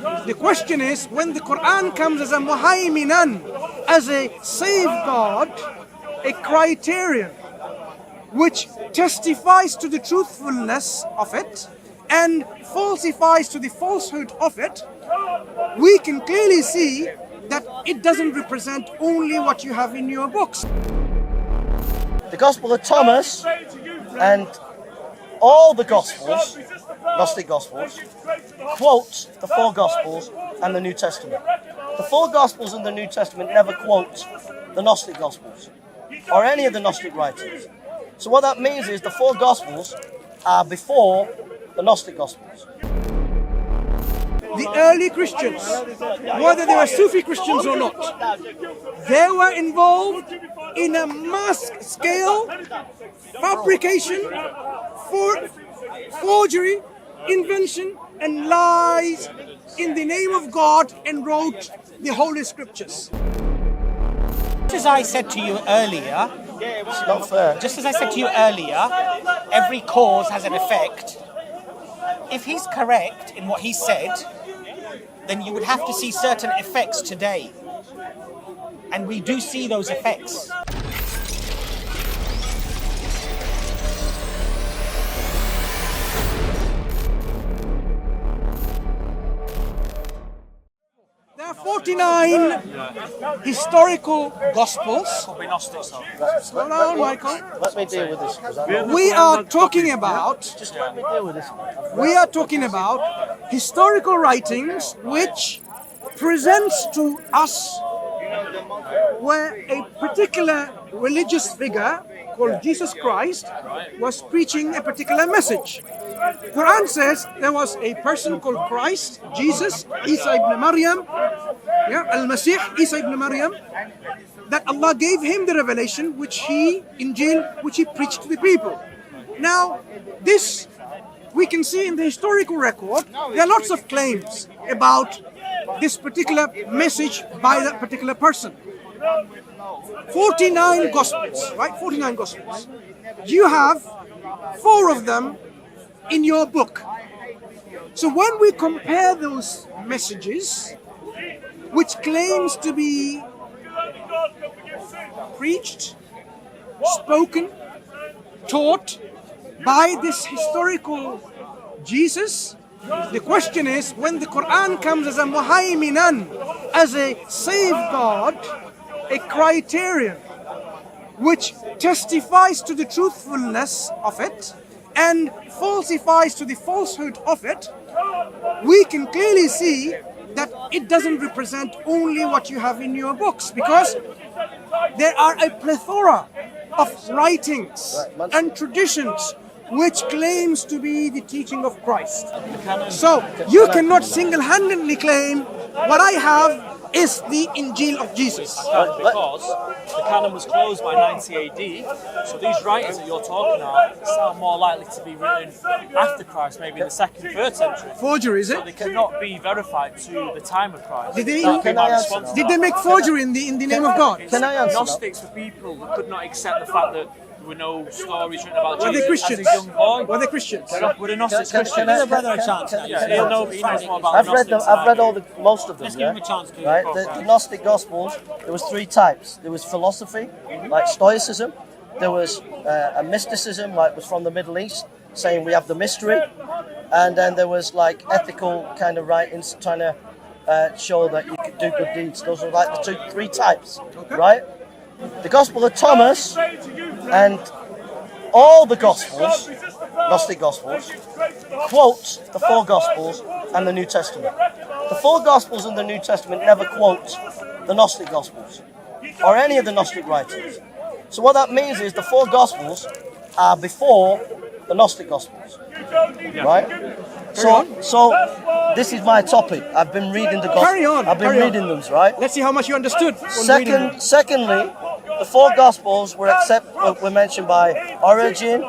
The question is, when the Quran comes as a muhaiminan, as a safeguard, a criterion, which testifies to the truthfulness of it and falsifies to the falsehood of it, we can clearly see that it doesn't represent only what you have in your books. The Gospel of Thomas and all the Gospels, Gnostic Gospels, quote the four Gospels and the New Testament. The four Gospels and the New Testament never quote the Gnostic Gospels or any of the Gnostic writings. So what that means is the four Gospels are before the Gnostic Gospels. The early Christians, whether they were Sufi Christians or not, they were involved in a mass scale fabrication, forgery, invention and lies in the name of God, and wrote the Holy Scriptures. Just as I said to you earlier, It's not fair. just as I said to you earlier, every cause has an effect. If he's correct in what he said, then you would have to see certain effects today. And we do see those effects. There are 49 historical Gospels. Hold on, Michael. Let me deal with this. 'Cause I know. We are talking about Just let me deal with this. historical writings which presents to us where a particular religious figure called Jesus Christ was preaching a particular message. Quran says there was a person called Christ, Jesus, Isa ibn Maryam, Al-Masih, Isa ibn Maryam, that Allah gave him the revelation which he preached to the people. Now, this we can see in the historical record. There are lots of claims about this particular message by that particular person. 49 Gospels, right? 49 Gospels. You have 4 of them in your book. So when we compare those messages, which claims to be preached, spoken, taught by this historical Jesus, the question is, when the Quran comes as a muhaiminan, as a safeguard, a criterion, which testifies to the truthfulness of it and falsifies to the falsehood of it, we can clearly see that it doesn't represent only what you have in your books, because there are a plethora of writings and traditions which claims to be the teaching of Christ. So you cannot single-handedly claim what I have is the Injil of Jesus. Because the canon was closed by 90 AD, so these writings that you're talking about sound more likely to be written after Christ, maybe in the 2nd, 3rd century. Forgery, is So it? they cannot be verified to the time of Christ. Did they- That would be Can my I answer response to Did that. they make forgery in the name of God? Can I answer that? Gnostics were people who could not accept the fact that there were no stories written about Were they Jesus Christians? as a young boy. Were they Christians? Were the Gnostics Can Christians? I- Give the brother a chance. Yeah, he knows more about I've the read them. Gnostics I've than read I all do. most of them. Let's give him a Yeah? chance to Right. The Gnostic Gospels. There was 3 types. There was philosophy, like Stoicism. There was a mysticism, like was from the Middle East, saying we have the mystery, and then there was like ethical kind of writings trying to show that you could do good deeds. Those were like the 3 types, right? The Gospel of Thomas and all the Gospels, Gnostic Gospels, quote the 4 Gospels and the New Testament. The 4 Gospels and the New Testament never quote the Gnostic Gospels or any of the Gnostic writings. So what that means is the 4 Gospels are before the Gnostic Gospels, right? So this is my topic. I've been reading the Gospels. Carry on, I've been carry on. reading them, right? Let's see how much you understood. when reading them. Secondly, the 4 Gospels were mentioned by Origen,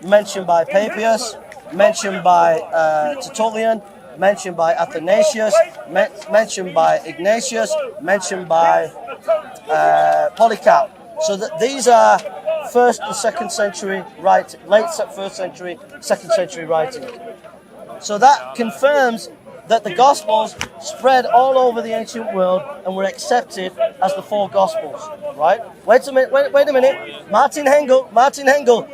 mentioned by Papias, mentioned by Tertullian, mentioned by Athanasius, mentioned by Ignatius, mentioned by Polycarp. So that these are 1st and 2nd century late 1st century, 2nd century writing. So that confirms that the Gospels spread all over the ancient world and were accepted as the 4 Gospels, right? Wait a minute. Martin Hengel,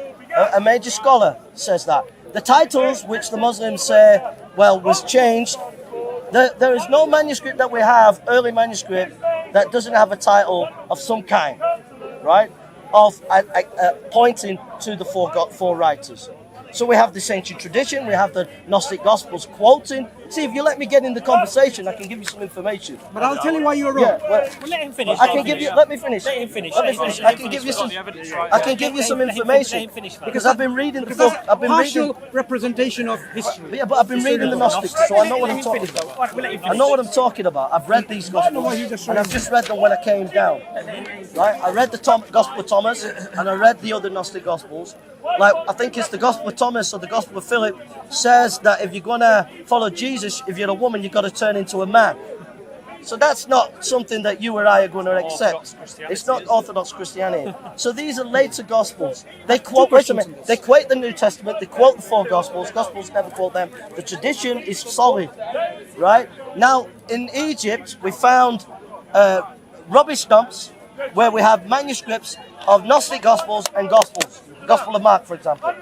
a major scholar, says that. The titles, which the Muslims say, well, was changed, there is no manuscript that we have, early manuscript, that doesn't have a title of some kind, right? Of pointing to the 4 writers. So we have this ancient tradition, we have the Gnostic Gospels quoting. See, if you let me get in the conversation, I can give you some information. But I'll tell you why you're wrong. Yeah, well, Let him finish. I can give you. Let me finish. Let him finish. I can give you some. I can give you some information because I've been reading the book. I've been reading. Partial representation of history. Yeah, but I've been reading the Gnostics, so I know what I'm talking about. I know what I'm talking about. I've read these Gospels, and I've just read them when I came down. Right? I read the Gospel of Thomas, and I read the other Gnostic Gospels. Like, I think it's the Gospel of Thomas or the Gospel of Philip says that if you're gonna follow Jesus, if you're a woman, you've got to turn into a man. So that's not something that you or I are going to accept. It's not Orthodox Christianity. So these are later Gospels. They quote. Wait a minute. They quote the New Testament. They quote the 4 Gospels. Gospels never quote them. The tradition is solid, right? Now in Egypt, we found rubbish dumps where we have manuscripts of Gnostic Gospels and Gospels. Gospel of Mark, for example.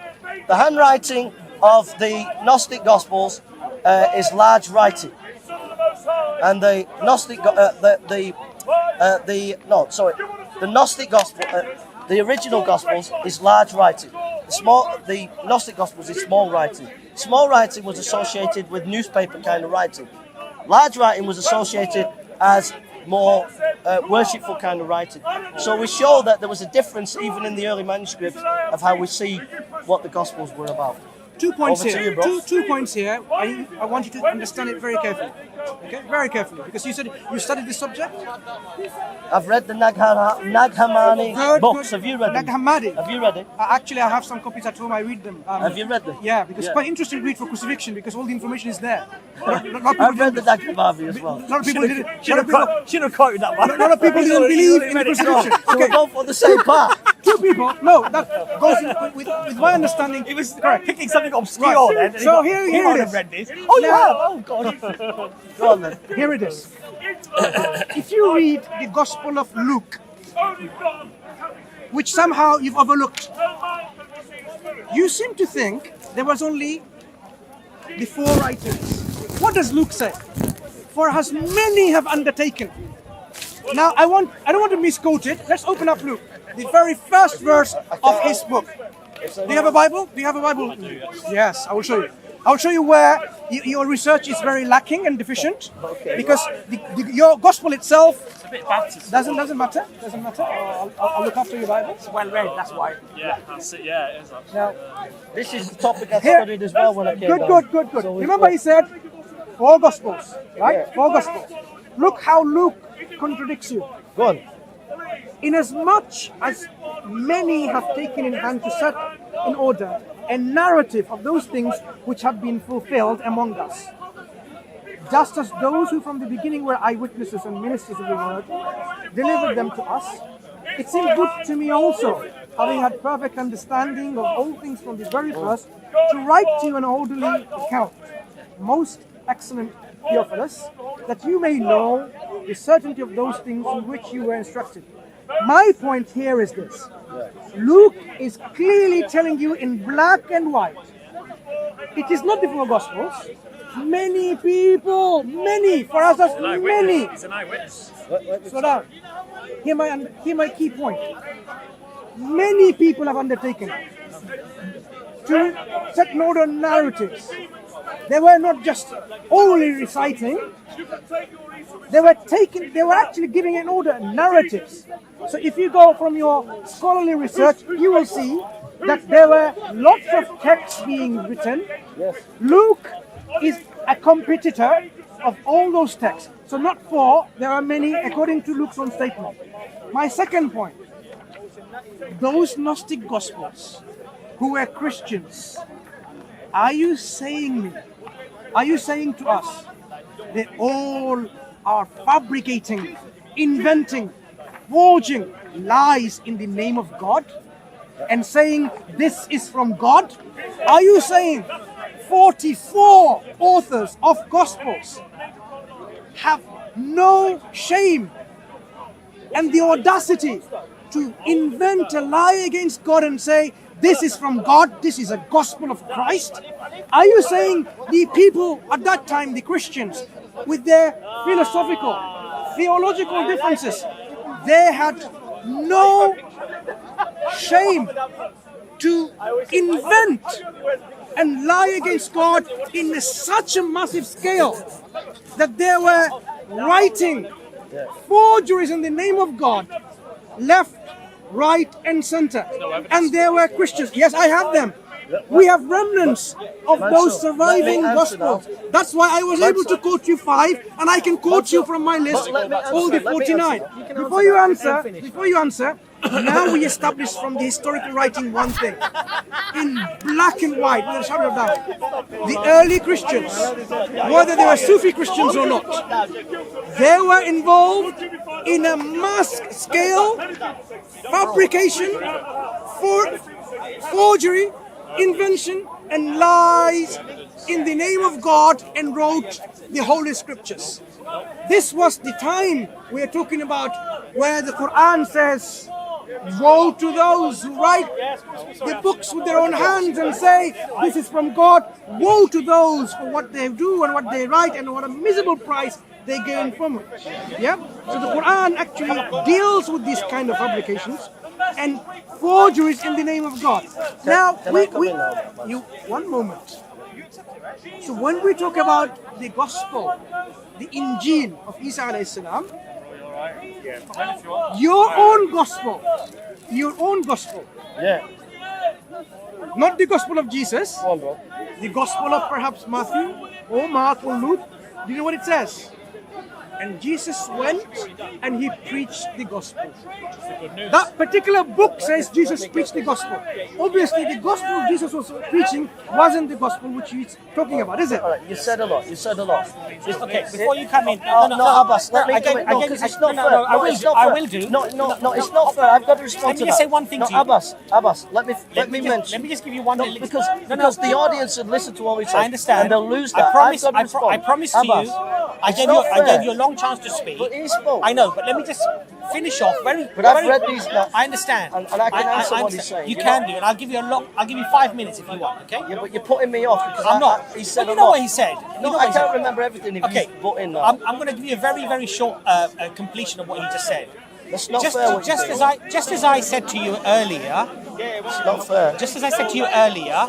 The handwriting of the Gnostic Gospels is large writing, and the Gnostic the Gnostic Gospel, the original Gospels is large writing. The Gnostic Gospels is small writing. Small writing was associated with newspaper kind of writing. Large writing was associated as more worshipful kind of writing. So we show that there was a difference even in the early manuscripts of how we see what the Gospels were about. 2 points Over to here. you, bro. Two points here. I want you to understand it very carefully. Okay, very carefully, because you said you studied this subject. I've read the Nag Hammadi books. Have you read them? Nag Hammadi. Have you read it? Actually, I have some copies at home. I read them. Have you read them? Yeah, because it's quite interesting to read for crucifixion because all the information is there. I've read the Nag Hammadi as well. A lot of people didn't. Should have quoted that one. A lot of people didn't believe in the crucifixion. So we're both on the same path. 2 people. No, that goes in with my understanding. He was correct. picking something obscure Right. then. So here he it might is. have read this. Oh, you Now- have? Oh, God. Go on then. Here it is. If you read the Gospel of Luke, which somehow you've overlooked, you seem to think there was only the 4 writers. What does Luke say? For as many have undertaken. Now I don't want to misquote it. Let's open up Luke, the very first verse of his book. Do you have a Bible? Do you have a Bible? Yes, I will show you. I'll show you where your research is very lacking and deficient, because your gospel itself It's a bit battered. doesn't matter. Doesn't matter. I'll look after your Bible. It's well read, that's why. Yeah, that's it. Yeah, it is. Actually. Now, This is the topic I here, studied as well when I came down. good. So we've Remember, got- he said 4 Gospels, right? Yeah. 4 Gospels. Look how Luke contradicts you. Go on. Inasmuch as many have taken in hand to set in order a narrative of those things which have been fulfilled among us, just as those who from the beginning were eyewitnesses and ministers of the word delivered them to us, it seemed good to me also, having had perfect understanding of all things from the very first, to write to you an orderly account, most excellent Theophilus, that you may know the certainty of those things in which you were instructed. My point here is this. Luke is clearly telling you in black and white. It is not the 4 Gospels. Many people, for us, that's many. He's an eyewitness. Slow down. Hear my key point. Many people have undertaken to set in order narratives. They were not just only reciting. They were actually giving in order narratives. So if you go from your scholarly research, you will see that there were lots of texts being written. Yes. Luke is a competitor of all those texts. So not 4, there are many according to Luke's own statement. My second point, those Gnostic Gospels who were Christians, are you saying to us they all are fabricating, inventing, forging lies in the name of God and saying this is from God? Are you saying 44 authors of Gospels have no shame and the audacity to invent a lie against God and say, this is from God, this is a gospel of Christ? Are you saying the people at that time, the Christians, with their philosophical, theological differences, they had no shame to invent and lie against God in such a massive scale that they were writing forgeries in the name of God, left, right and center, and there were Christians. Yes, I have them. We have remnants of those surviving Gospels. That's why I was able to quote you 5, and I can quote you from my list all the 49. Before you answer, now we establish from the historical writing one thing, in black and white, with a shadow of doubt. The early Christians, whether they were Sufi Christians or not, they were involved in a mass scale fabrication, forgery, invention and lies in the name of God, and wrote the Holy Scriptures. This was the time we are talking about where the Quran says, woe to those who write the books with their own hands and say, this is from God. Woe to those for what they do and what they write and what a miserable price they gain from it. Yeah? So the Quran actually deals with these kind of fabrications and forgeries in the name of God. Now, one moment. So when we talk about the gospel, the Injil of Isa alayhi salam, your own gospel, Yeah. not the gospel of Jesus, the gospel of perhaps Matthew or Mark or Luke. Do you know what it says? And Jesus went and he preached the gospel. That particular book says Jesus preached the gospel. Obviously, the gospel Jesus was preaching wasn't the gospel which he's talking about, is it? All right, you said a lot. Okay, before you come in, No, Abbas, let me come in. No, because it's not fair. I will do. No, it's not fair. I've got to respond Let me to just that. say one thing no, to you. Abbas, let me mention. Let me just give you one. Because the audience should listen to what we say. I understand. And they'll lose that. I promise to Abbas, you. I gave you a long chance to speak. But he spoke. I know, but let me just finish off But I've read these now. I understand. And I can answer what he's saying. You can do, and I'll give you 5 minutes if you want. Okay? Yeah, but you're putting me off because I'm not. He said you know what he said. No, I can't remember everything. If okay. you butt in now. I'm going to give you a very, very short completion of what he just said. That's not fair. Just as I said to you earlier. It's not fair. Just as I said to you earlier,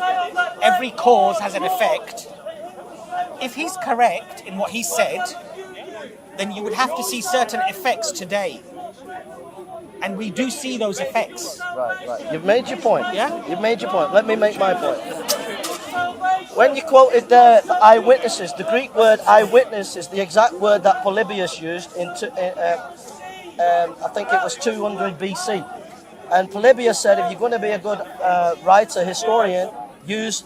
every cause has an effect. If he's correct in what he said, then you would have to see certain effects today. And we do see those effects. Right. You've made your point. Yeah? You've made your point. Let me make my point. When you quoted the eyewitnesses, the Greek word eyewitness is the exact word that Polybius used I think it was 200 BC. And Polybius said, if you're going to be a good writer, historian, use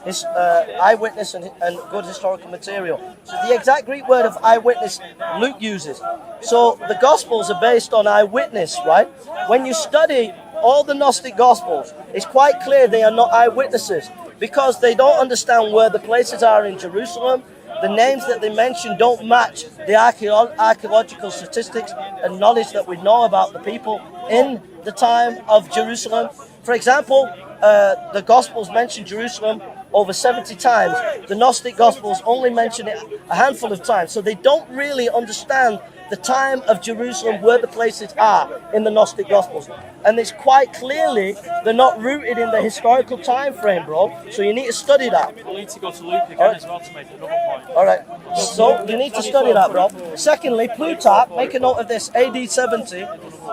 eyewitness and good historical material. So the exact Greek word of eyewitness Luke uses. So the Gospels are based on eyewitness, right? When you study all the Gnostic Gospels, it's quite clear they are not eyewitnesses because they don't understand where the places are in Jerusalem. The names that they mention don't match the archaeological statistics and knowledge that we know about the people in the time of Jerusalem. For example, the Gospels mention Jerusalem over 70 times. The Gnostic Gospels only mention it a handful of times. So they don't really understand the time of Jerusalem, where the places are in the Gnostic Gospels. And it's quite clearly they're not rooted in the historical time frame, bro. So you need to study that. We'll need to go to Luke again as well to make another point. All right. So you need to study that, bro. Secondly, Plutarch, make a note of this, AD 70,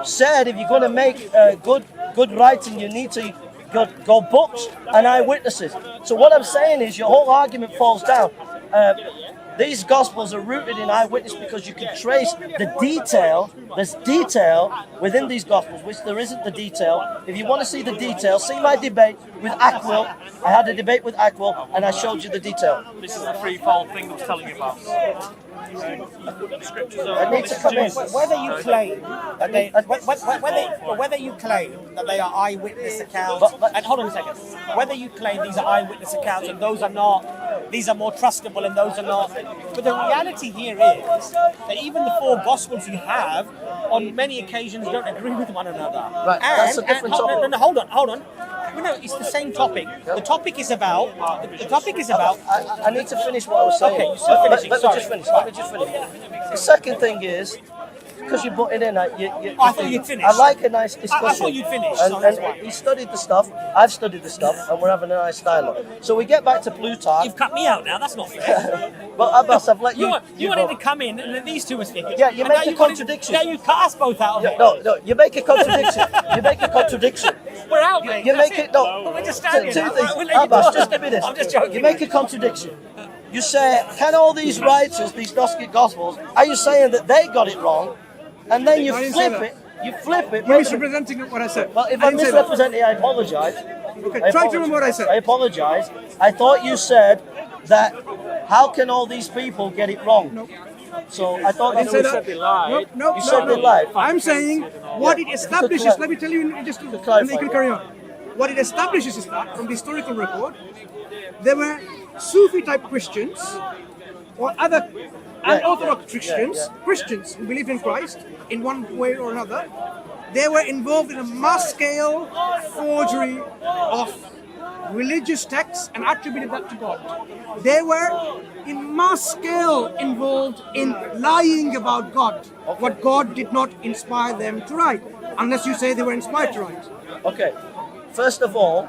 said if you're going to make good writing, you need to go books and eyewitnesses. So what I'm saying is your whole argument falls down. These Gospels are rooted in eyewitness because you can trace the detail. There's detail within these Gospels, which there isn't the detail. If you want to see the detail, see my debate with Aquil. I had a debate with Aquil and I showed you the detail. This is the threefold thing I was telling you about. Scriptures are I need to come in. Whether you claim that they are eyewitness accounts, and hold on a second, whether you claim these are eyewitness accounts and those are not, these are more trustable and those are not. But the reality here is that even the 4 Gospels you have, on many occasions, don't agree with one another. Right, that's a different topic. No, hold on. No, it's the same topic. The topic is about. I need to finish what I was saying. Okay, you're still finishing. Let me just finish. The second thing is, because you brought it in, I thought you'd finished. I like a nice discussion. I thought you'd finished. And he studied the stuff, I've studied the stuff, and we're having a nice dialogue. So we get back to Plutarch. You've cut me out now. That's not fair. Well, Abbas, I've let you. You wanted to come in, and then these two were speaking. Yeah, you make a contradiction. Now you cut us both out of it. No, you make a contradiction. We're out, mate. You That's make it. No, We're just standing two here. things. We'll let you Abbas, talk. just give me this. I'm just joking. You make a contradiction. You say, can all these writers, these Gnostic Gospels, are you saying that they got it wrong? And then you I didn't say flip that. it. You flip it. You're misrepresenting what I said. Well, if I I didn't say that. misrepresent it, I apologise. Okay, try to remember what I said. I apologise. I thought you said that. How can all these people get it wrong? No. So I thought I you didn't say said that. they lied. No, You said they lied. I'm saying what it establishes. Let me tell you just to and you can carry on. What it establishes is that from the historical record, there were Sufi type Christians or other unorthodox Christians who believed in Christ in one way or another. They were involved in a mass scale forgery of religious texts and attributed that to God. They were in mass scale involved in lying about God, what God did not inspire them to write, unless you say they were inspired to write. Okay. First of all,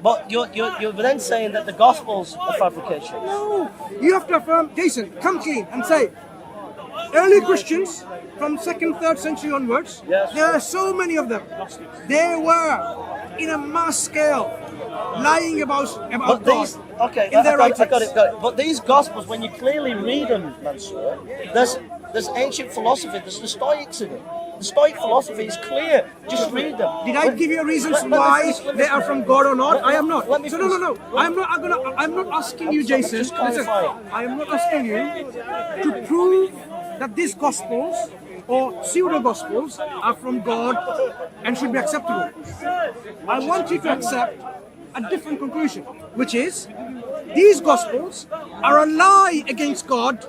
but you're then saying that the Gospels are fabrication. No, you have to affirm, Jason, come clean and say, early Christians from 2nd, 3rd century onwards, Yes. there are so many of them. They were in a mass scale lying about But God. these, okay, in their I got writings. it. But these Gospels, when you clearly read them, Mansur, there's ancient philosophy. There's the Stoics in it. The Stoic philosophy is clear. Just read them. Did I give you reasons Let me why finish. they are from God or not? I am not. Let me So no. finish. I'm not asking you, Jason. just Listen, clarifying. I am not asking you to prove that these Gospels or pseudo Gospels are from God and should be acceptable. I want you to accept a different conclusion, which is these Gospels are a lie against God,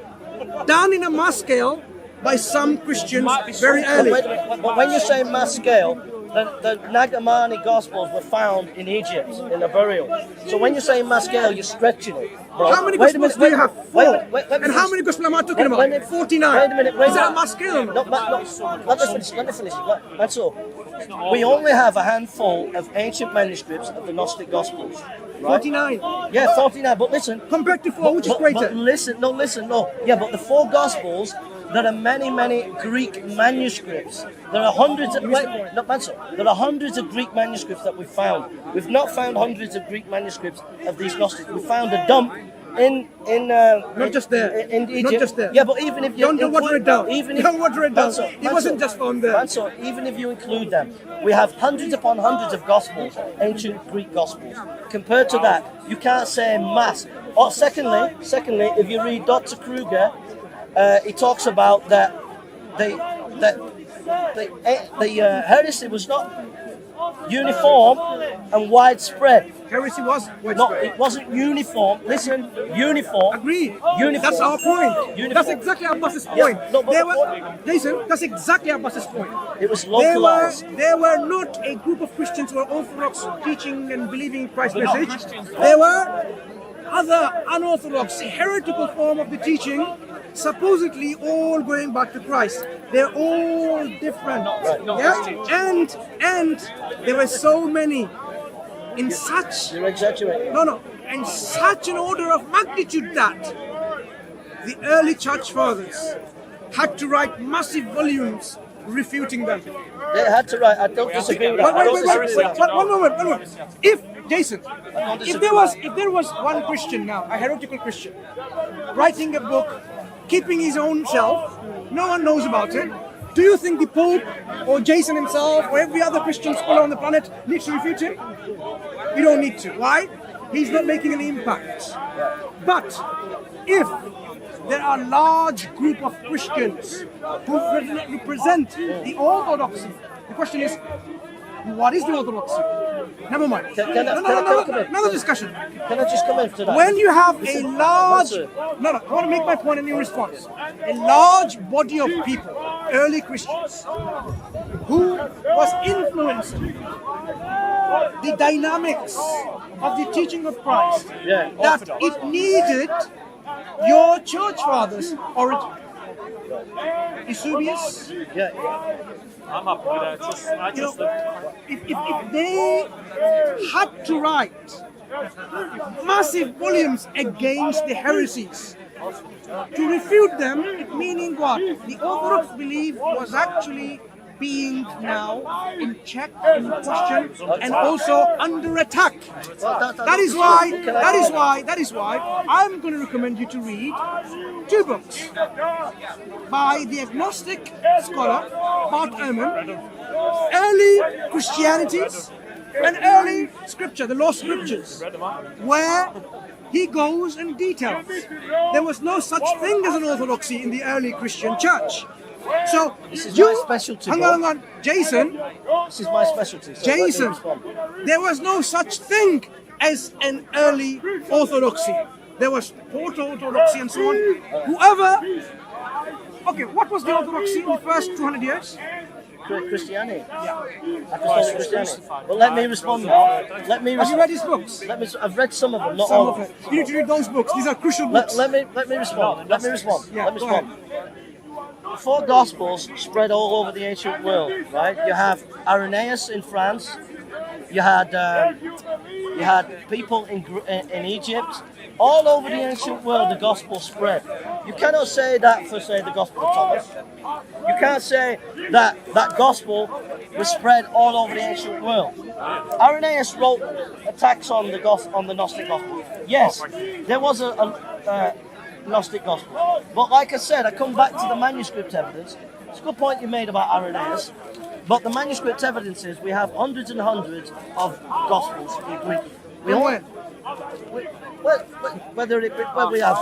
done in a mass scale by some Christians very early. But when you say mass scale, the Nagamani Gospels were found in Egypt in a burial. So when you say mass scale, you're stretching it. Bro. How many Wait a Gospels minute, do you have? wait a 4. minute, let me And how finish. many Gospels am I talking about? Wait a minute. 49. Wait a minute. Is that a mass scale or not? No, let me finish. That's all. We only have a handful of ancient manuscripts of the Gnostic Gospels. Right? 49. Yeah, 49. But listen. Compared to 4, which is greater? But listen. Yeah, but the 4 Gospels, there are many Greek manuscripts. There are hundreds of there are hundreds of Greek manuscripts that we've found. We've not found hundreds of Greek manuscripts of these Gnostics. We found a dump in Not just there. in Egypt. Not just there. Yeah, but even if you Don't water it down. Don't water it down. Mansur, It wasn't just found there. Mansur, even if you include them, we have hundreds upon hundreds of Gospels, ancient Greek Gospels. Compared to that, you can't say mass. Or secondly, if you read Dr. Kruger, he talks about that the heresy was not uniform and widespread. Heresy was No, widespread. it wasn't uniform. Listen, uniform. Agreed. Uniform. That's our point. Uniform. That's exactly Abbas's point. no, but They the were, Jason, that's exactly Abbas's point. It was localized. They were not a group of Christians who were orthodox teaching and believing in Christ's message. They were other unorthodox, heretical form of the teaching, supposedly all going back to Christ. They're all different. Yeah? And there were so many in such You're exaggerating. in such an order of magnitude that the early church fathers had to write massive volumes refuting them. They had to write. I don't disagree with that. I don't disagree with that. One moment. If Jason, if there was one Christian now, a heretical Christian, writing a book, keeping his own shelf, no one knows about it. Do you think the Pope or Jason himself or every other Christian scholar on the planet needs to refute him? You don't need to. Why? He's not making an impact. But if there are large group of Christians who represent the orthodoxy, the question is, What is the orthodoxy? Never mind. Another discussion. Can I just come in to that? When you have a large, Mansur. no, I want to make my point in your response. A large body of people, early Christians, who was influencing the dynamics of the teaching of Christ, Yeah. that it needed your church fathers or Eusebius. Yeah. I'm happy with that. I You just know, if they had to write massive volumes against the heresies to refute them, meaning what? The Orthodox belief was actually being now in check, in question, and also under attack. That is why I'm going to recommend you to read two books by the agnostic scholar Bart Ehrman, Early Christianity and Early Scripture, the Lost Scriptures, where he goes and details. There was no such thing as an orthodoxy in the early Christian church. So This is my specialty. hang on, Jason. This is my specialty. So let me Jason, respond. there was no such thing as an early orthodoxy. There was proto-orthodoxy and so on. Okay, what was the orthodoxy in the first 200 years? Christianity. Apostolic Christianity. Well, let me respond now. Let me. Have you read his books? I've read some of them, not Some all of it. You need to read those books. These are crucial books. Let me respond. Let me respond. Yeah, Let me go respond. The four Gospels spread all over the ancient world, right? You have Irenaeus in France. You had people in Egypt. All over the ancient world, the Gospel spread. You cannot say that for, say, the Gospel of Thomas. You can't say that that Gospel was spread all over the ancient world. Irenaeus wrote attacks on the Gnostic Gospels. Yes, there was a Gnostic Gospel. But like I said, I come back to the manuscript evidence. It's a good point you made about Irenaeus. But the manuscript evidence is we have hundreds and hundreds of Gospels in Greek. We only, whether we have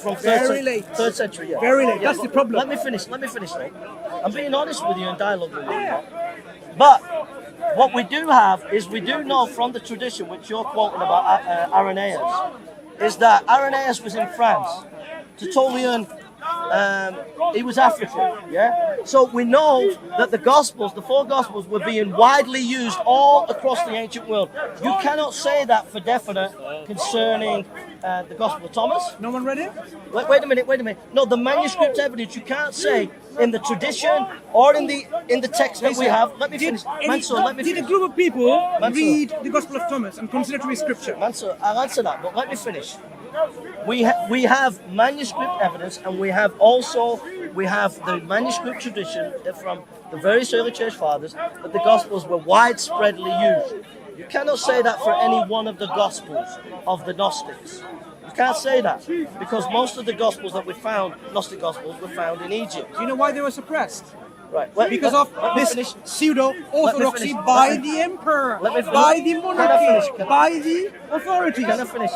from third century, yeah. Very late. Yeah, That's the problem. Let me finish, mate. I'm being honest with you and dialogue with you. But what we do have is we do know from the tradition, which you're quoting about Irenaeus, is that Irenaeus was in France. Tertullian, he was African, yeah? So we know that the Gospels, the four Gospels, were being widely used all across the ancient world. You cannot say that for definite concerning the Gospel of Thomas. No one read it? Wait a minute. No, the manuscript evidence, you can't say in the tradition or in the text that we have. Let me finish. Mansur, let me Did a finish. group of people Mansur. read the Gospel of Thomas and consider it to be scripture? Mansur, I'll answer that, but let me finish. We have manuscript evidence, and we have the manuscript tradition from the various early church fathers that the Gospels were widespreadly used. You cannot say that for any one of the Gospels of the Gnostics. You can't say that because most of the Gospels that we found, Gnostic Gospels, were found in Egypt. Do you know why they were suppressed? Right. Because of this pseudo-orthodoxy finish. by the emperor, Let me finish. by the Can I monarchy, finish? by the authorities. Can I finish?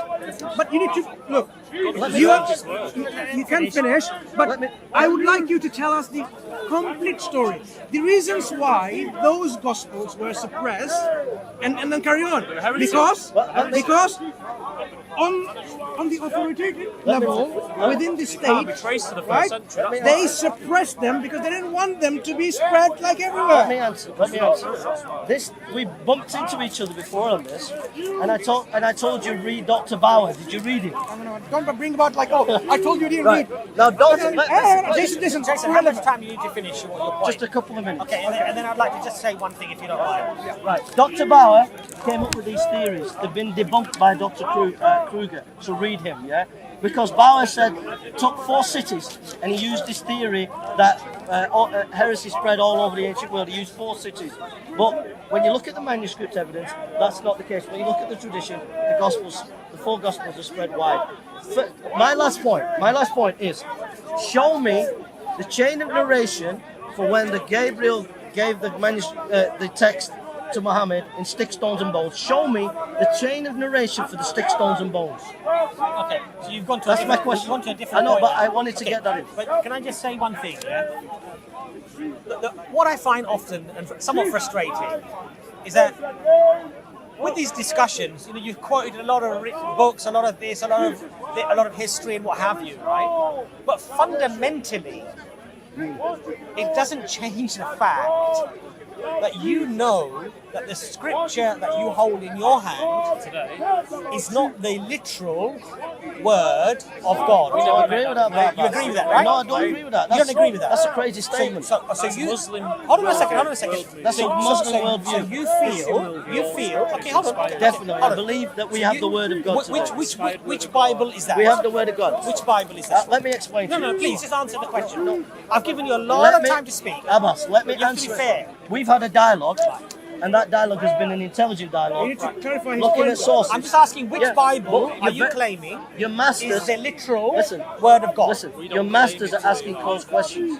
But you need to look. Let me You can finish, but I would like you to tell us the complete story. The reasons why those gospels were suppressed, and then carry on. Because on the authoritative level within the state, traced to the right? first century. They suppressed them because they didn't want them to be spread like Let me everywhere. answer. This, we bumped into each other before on this, and I told you read Dr. Bauer. Did you read it? Don't bring about like, oh, I told you didn't Right. read. Now don't. Listen, Jason, how much time do you need to finish your point? Just a couple of minutes. Okay, and then I'd like to just say one thing if you don't mind. Right. Dr. Bauer came up with these theories. They've been debunked by Dr. Kruger. So read him, yeah? Because Bauer said took 4 cities and he used this theory that heresy spread all over the ancient world. He used 4 cities. But when you look at the manuscript evidence, that's not the case. When you look at the tradition, the 4 Gospels are spread wide. My last point is, show me the chain of narration for when the Gabriel gave the text to Muhammad in sticks, stones, and bones. Show me the chain of narration for the sticks, stones, and bones. Okay, so you've gone to That's a my different, question. you've gone to a different I know, point. but I wanted to get that in. But can I just say one thing? Yeah. What I find often and somewhat frustrating is that with these discussions, you know, you've quoted a lot of books, a lot of this, a lot of history and what have you, right? But fundamentally, it doesn't change the fact that you know that the scripture that you hold in your hand Today. is not the literal word of God. I don't agree with that. Right? You agree with that, right? No, I don't agree with that. You don't agree with that? That's a crazy statement. So you Muslim. hold on a second. That's a Muslim worldview. So you feel. Okay, hold on. Definitely, Hold I on. believe that we So have you- the word of God today. Which Bible is that? We have the word of God. Which Bible is that? Let me explain to you. No, please just answer the question. No, I've given you a lot of time to speak. Abbas, let me You have to answer be fair. it. We've had a dialogue, and that dialogue has been an intelligent You dialogue. need to clarify his Looking point. at sources. I'm just asking which Yeah, Bible but are you ve- claiming Your is masters, the literal listen, word of God? listen. Your masters are asking close questions.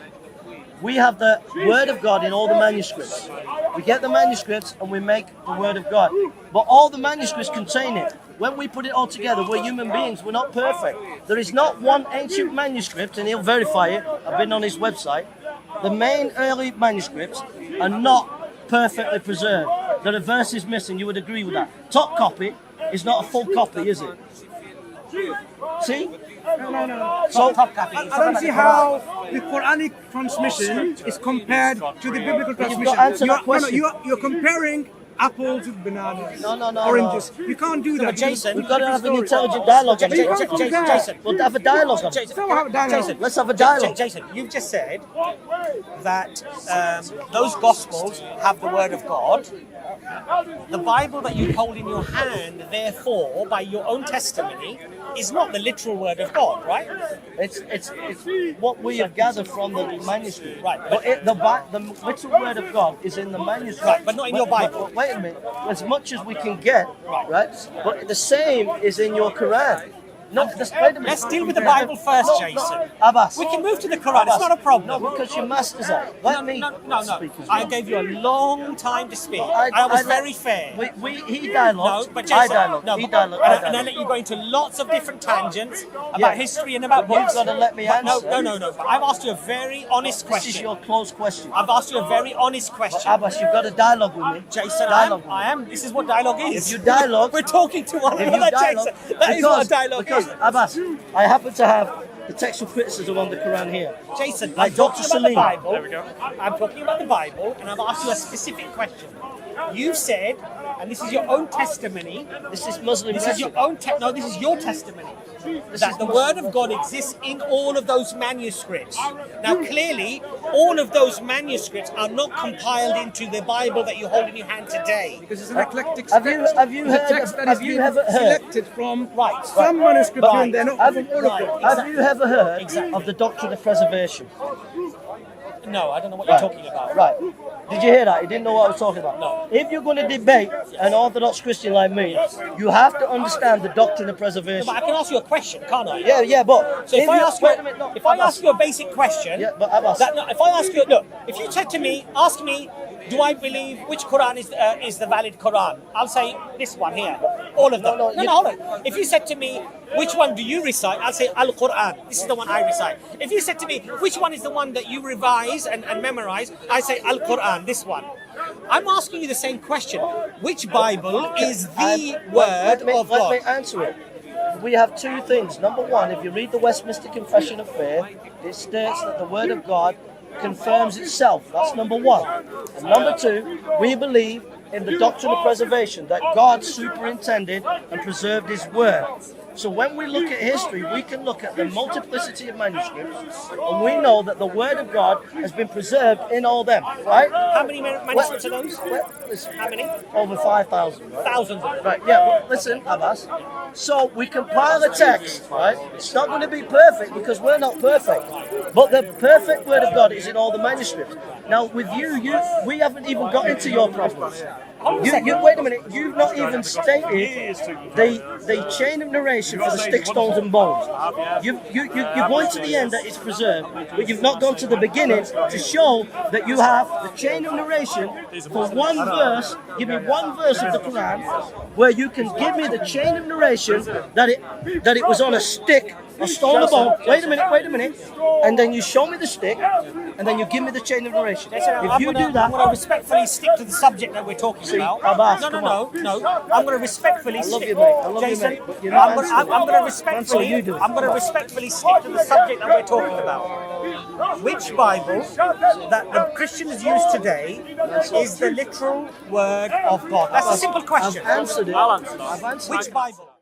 We have the word of God in all the manuscripts. We get the manuscripts and we make the word of God. But all the manuscripts contain it. When we put it all together, we're human beings. We're not perfect. There is not one ancient manuscript, and he'll verify it. I've been on his website. The main early manuscripts are not perfectly preserved. There are verses missing. You would agree with that. Top copy is not a full copy, is it? See? No. So Top copy. I don't see how the Quranic transmission is compared to the biblical transmission. to answer that question. You're comparing apples with bananas, No, oranges. You can't do that. but Jason, we've got to have an Different story. intelligent dialogue. on it. You can't do that. Jason, We'll have a dialogue on it. Jason, Let's have a dialogue. Jason, Let's have a dialogue. Jason, you've just said that those Gospels have the Word of God. The Bible that you hold in your hand, therefore, by your own testimony, is not the literal Word of God, right? It's what we have gathered from the manuscript. Right. But the literal word of God is in the manuscript. Right, but not in your Bible. But wait a minute. As much as we can get, right? But the same is in your Quran. No, just wait a minute. Let's deal with the Bible first, No, Jason. Abbas. We can move to the Quran. It's not a problem. No, because your masters are. Let me No. speak as well. I gave you a long time to speak. I was very fair. He dialogued. No, but I Jason, dialogued. no, He but- dialogued. and I let you go into lots of different tangents about Yeah. history and about But you've books. got to let me But answer. No. But I've asked you a very honest This is question. your close question. I've asked you a very honest question. Abbas, you've got a dialogue with me. Jason, dialogue. I am. This is what dialogue is. If you dialogue- we're talking to one If you another, dialogue, Jason. That is what a dialogue because is. Abbas, I happen to have the textual criticism on the Quran here. Jason, Like I'm talking Dr. about the Salim. Bible. There we go. I'm talking about the Bible, and I've asked you a specific question. You said, and this is your own testimony. This is Muslim. This is your own this is your testimony. That the Word of God exists in all of those manuscripts. Now, clearly, all of those manuscripts are not compiled into the Bible that you hold in your hand today. Because it's an eclectic Have text. you It's a heard text of- that have has you been ever heard- selected from Right. some manuscripts here and there, not Have, from all of them. have you ever heard Exactly. of the doctrine of preservation? No, I don't know what you're talking about. Right. Did you hear that? You didn't know what I was talking about? No. If you're going to debate an Orthodox Christian like me, you have to understand the doctrine of preservation. But I can ask you a question, can't I? Yeah, but So if I ask you, wait a minute, no, if I Abbas. ask you a basic question, Yeah, but Abbas. if I ask you, look, if you said to me, ask me, do I believe which Quran is the valid Quran? I'll say this one here, all of them. No, Hold on. If you said to me, which one do you recite? I'll say Al Quran. This is the one I recite. If you said to me, which one is the one that you revise and memorize? I say Al Quran. This one. I'm asking you the same question. Which Bible is the word of Let God? me answer it. We have two things. Number one, if you read the Westminster Confession of Faith, it states that the Word of God confirms itself. That's number one. And number two, we believe in the doctrine of preservation, that God superintended and preserved His Word. So when we look at history, we can look at the multiplicity of manuscripts, and we know that the Word of God has been preserved in all them, right? How many manuscripts are those? Listen, How many? over 5,000, right? Thousands of them. Right, yeah, well, listen, Abbas. So we compile a text, right? It's not going to be perfect because we're not perfect. But the perfect Word of God is in all the manuscripts. Now, with we haven't even got into your problems. Wait a minute. You've not even stated the chain of narration for the sticks, stones, and bones. You're going to the end that it's preserved, but you've not gone to the beginning to show that you have the chain of narration for one verse. Give me one verse of the Quran where you can give me the chain of narration that it was on a stick, a stone, or bone. Wait a minute. And then you show me the stick, and then you give me the chain of narration. If you do that, I'm going to respectfully stick to the subject that we're talking about. Abbas, No. I'm going to respectfully stick. you, mate. I love you, Jason, mate, but you're not I'm going to respectfully. you do it. I'm going to respectfully stick to the subject that we're talking about. Which Bible that the Christians use today is the literal word of God? That's a simple question. I've answered it. I'll answer that. I've answered Which it. Bible?